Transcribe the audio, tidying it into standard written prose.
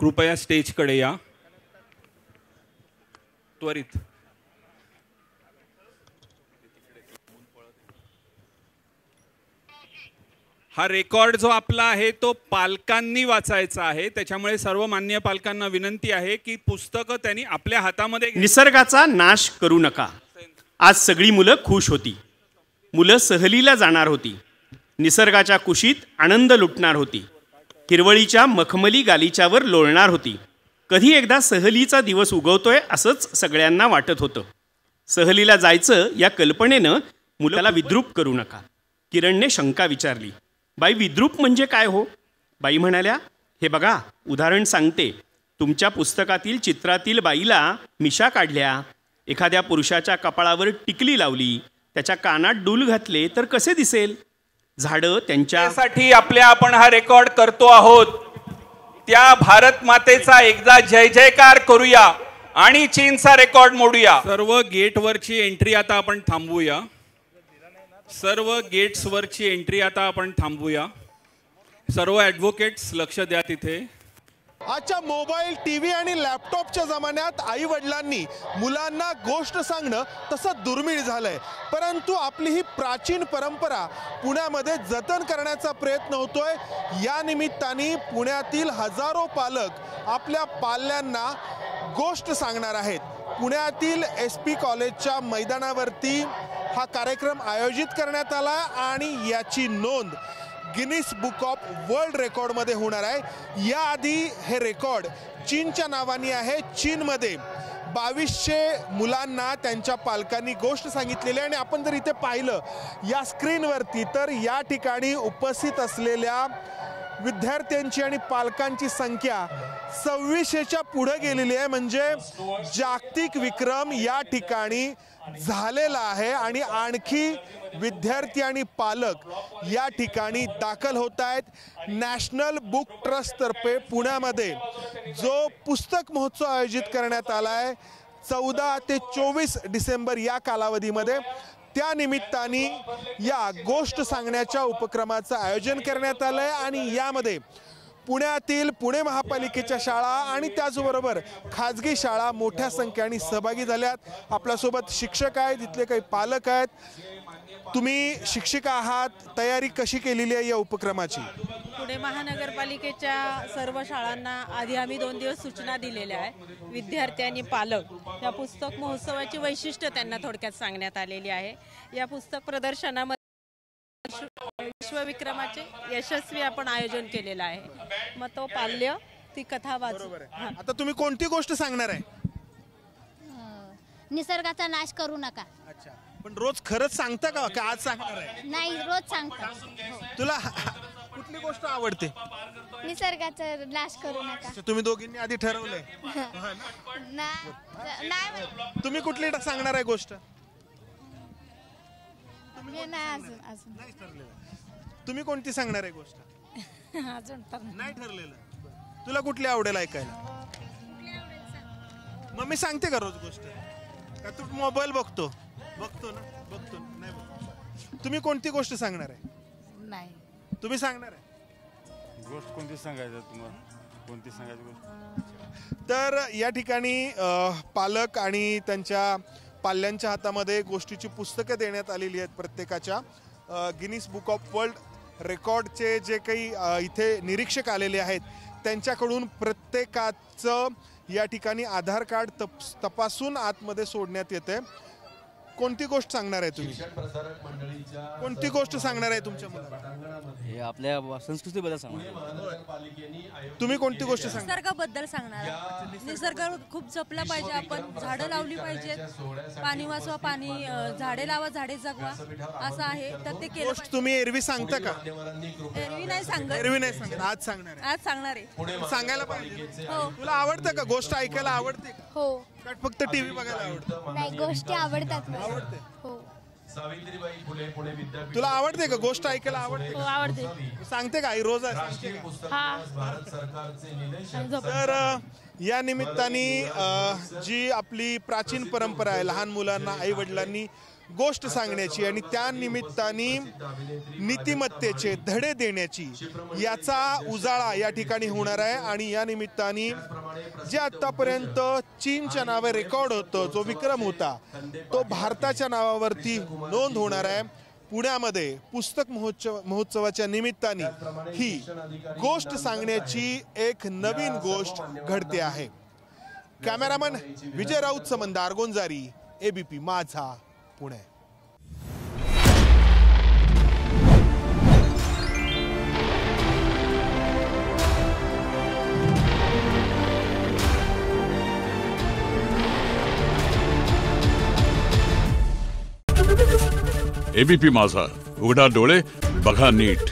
कृपया स्टेजकडे या त्वरित. हा रेकॉर्ड जो आपला आहे तो पालकांनी वाचायचा आहे, त्याच्यामुळे सर्व मान्य पालकांना विनंती आहे की पुस्तकं त्यांनी आपल्या हातामध्ये. निसर्गाचा नाश करू नका. आज सगळी मुलं खुश होती. मुलं सहलीला जाणार होती. निसर्गाच्या कुशीत आनंद लुटणार होती. हिरवळीच्या मखमली गालिच्यावर लोळणार होती. कधी एकदा सहलीचा दिवस उगवतोय असंच सगळ्यांना वाटत होतं. सहलीला जायचं या कल्पनेनं मुलाला विद्रूप करू नका. किरणने शंका विचारली, बाई विद्रूप म्हणजे काय हो? बाई म्हणाल्या, हे बघा उदाहरण सांगते. तुमच्या पुस्तकातील चित्रातील बाईला मिशा काढल्या, एखाद्या पुरुषाच्या कपाळावर टिकली लावली, त्याच्या कानात डूल घातले तर कसे दिसेल? झाडं त्यांच्यासाठी आपण हा रेकॉर्ड करतो आहोत. त्या भारत मातेचा एकदा जय जयकार करूया आणि चीनचा रेकॉर्ड मोडूया. सर्व गेटवरची एंट्री आता आपण थांबवूया. सर्व गेट्सवरची एंट्री आता आपण थांबवूया. सर्व ॲडव्होकेट्स लक्ष द्या तिथे. आजच्या मोबाईल, टीव्ही आणि लॅपटॉपच्या जमान्यात आई वडिलांनी मुलांना गोष्ट सांगणं तसं दुर्मिळ झालंय. परंतु आपली ही प्राचीन परंपरा पुण्यामध्ये जतन करण्याचा प्रयत्न होतोय. या निमित्ताने पुण्यातील हजारो पालक आपल्या पाल्यांना गोष्ट सांगणार आहेत. पुण्यातील SP कॉलेजच्या मैदानावरती हा कार्यक्रम आयोजित करण्यात आला आणि याची नोंद गिनीस बुक ऑफ वर्ल्ड रेकॉर्डमध्ये होणार आहे. याआधी हे रेकॉर्ड चीनच्या नावाने आहे. चीनमध्ये 2200 मुलांना त्यांच्या पालकांनी गोष्ट सांगितलेली आहे. आणि आपण जर इथे पाहिलं या स्क्रीनवरती तर या ठिकाणी उपस्थित असलेल्या विद्यार्थ्यांची आणि पालकांची संख्या 2600च्या पुढे गेलेली आहे. म्हणजे जागतिक विक्रम या ठिकाणी झालेला आहे. आणि आणखी विद्यार्थी आणि पालक या ठिकाणी दाखल होत आहेत. नॅशनल बुक ट्रस्ट तर्फे पुण्यामध्ये जो पुस्तक महोत्सव आयोजित करण्यात आला आहे 14 ते 24 डिसेंबर या कालावधीमध्ये, त्या निमित्ताने या गोष्ट सांगण्याच्या उपक्रमाचं आयोजन करण्यात आलं आहे. आणि यामध्ये पुण्यातील पुणे महापालिकेच्या शाळा आणि त्याचबरोबर खाजगी शाळा मोठ्या संख्येने सहभागी झाल्यात. आपल्यासोबत शिक्षक आहेत, इथले काही पालक आहेत. तुम्ही शिक्षिका आहात, तयारी कशी केलेली आहे या उपक्रमाची? पुणे महानगरपालिकेच्या सर्व शाळांना आधी आम्ही 2 दिवस सूचना दिलेल्या आहे. विद्यार्थी आणि पालक या पुस्तक महोत्सवाची वैशिष्ट्य त्यांना थोडक्यात सांगण्यात आलेली आहे. या पुस्तक प्रदर्शनामध्ये विश्वविक्रमाचे यशस्वी आपण आयोजन केलेलं आहे. मग तो पाल्य ती कथा वाचू. आता तुम्ही कोणती गोष्ट सांगणार आहे? निसर्गाचा नाश करू नका. अच्छा, पण रोज खरंच सांगता का आज सांगणार आहे? नाही, रोज सांगता. तुला कुठली गोष्ट आवडते? निसर्गाचा नाश करू नका. तुम्ही दोघींनी आधी ठरवलंय? नाही. तुम्ही कुठली सांगणार आहे गोष्ट? नाही ठरलेलं. तुम्ही कोणती सांगणार आहे गोष्ट? अजून नाही ठरलेलं. तुला कुठली आवडेल ऐकायला? मम्मी सांगते का रोज गोष्ट? का तू मोबाईल बघतो ना? बघतो नाही बघतो. तुम्ही कोणती गोष्ट सांगणार आहे? नाही. तुम्ही सांगणार आहे गोष्ट? कोणती सांगायचं तुम्हाला? कोणती सांगायची गोष्ट? तर या ठिकाणी पालक आणि त्यांच्या पाल्यांच्या हातामध्ये गोष्टीची पुस्तकं देण्यात आलेली आहेत प्रत्येकाच्या. गिनीस बुक ऑफ वर्ल्ड रेकॉर्डचे जे काही इथे निरीक्षक आलेले आहेत त्यांच्याकडून प्रत्येकाचं या ठिकाणी आधार कार्ड तपासून आतमध्ये सोडण्यात येते. कोणती गोष्ट सांगणार आहे तुम्ही? कोणती गोष्ट सांगणार आहे तुमच्या मुलाला? आपल्या संस्कृतीबद्दल सांगणार. तुम्ही कोणती गोष्ट सांगणार? निसर्गाबद्दल सांगणार. निसर्ग खूप जपला पाहिजे. आपण झाडं लावली पाहिजेत. पाणी वाचवा, पाणी झाडे लावा, झाडे जगवा असं आहे. तर ते केलं. तुम्ही एरवी सांगता का? एरवी नाही सांगत. एरवी नाही सांगत. आज सांगणार आहे. आज सांगणार आहे. सांगायला पाहिजे. हो. तुला आवडतं का गोष्ट ऐकायला? आवडते का? हो. फक्त टीव्ही बघायला आवडतं? नाही, गोष्टी आवडतात मला. आवडते. हो. तुला आवडते का गोष्ट ऐकायला आवडते? हो आवडते. सांगते का आई रोज सांगते का? हा. तर या निमित्ताने जी आपली प्राचीन परंपरा आहे लहान मुलांना आई वडिलांनी गोष्ट सांगण्याची आणि त्या निमित्ताने नीतिमत्तेचे धडे देण्याची याचा उजाळा या ठिकाणी होणार आहे. आणि या निमित्ताने जे आतापर्यंत चीनच्या नावे रेकॉर्ड होतं, जो विक्रम होता, तो भारताच्या नावावरती नोंद होणार आहे. पुण्यामध्ये पुस्तक महोत्सवाच्या निमित्ताने ही गोष्ट सांगण्याची एक नवीन गोष्ट घडते आहे. कॅमेरामन विजय राऊत समंदार गोंजारी, ABP माझा, पुणे. ABP माझा, उघडा डोळे बघा नीट.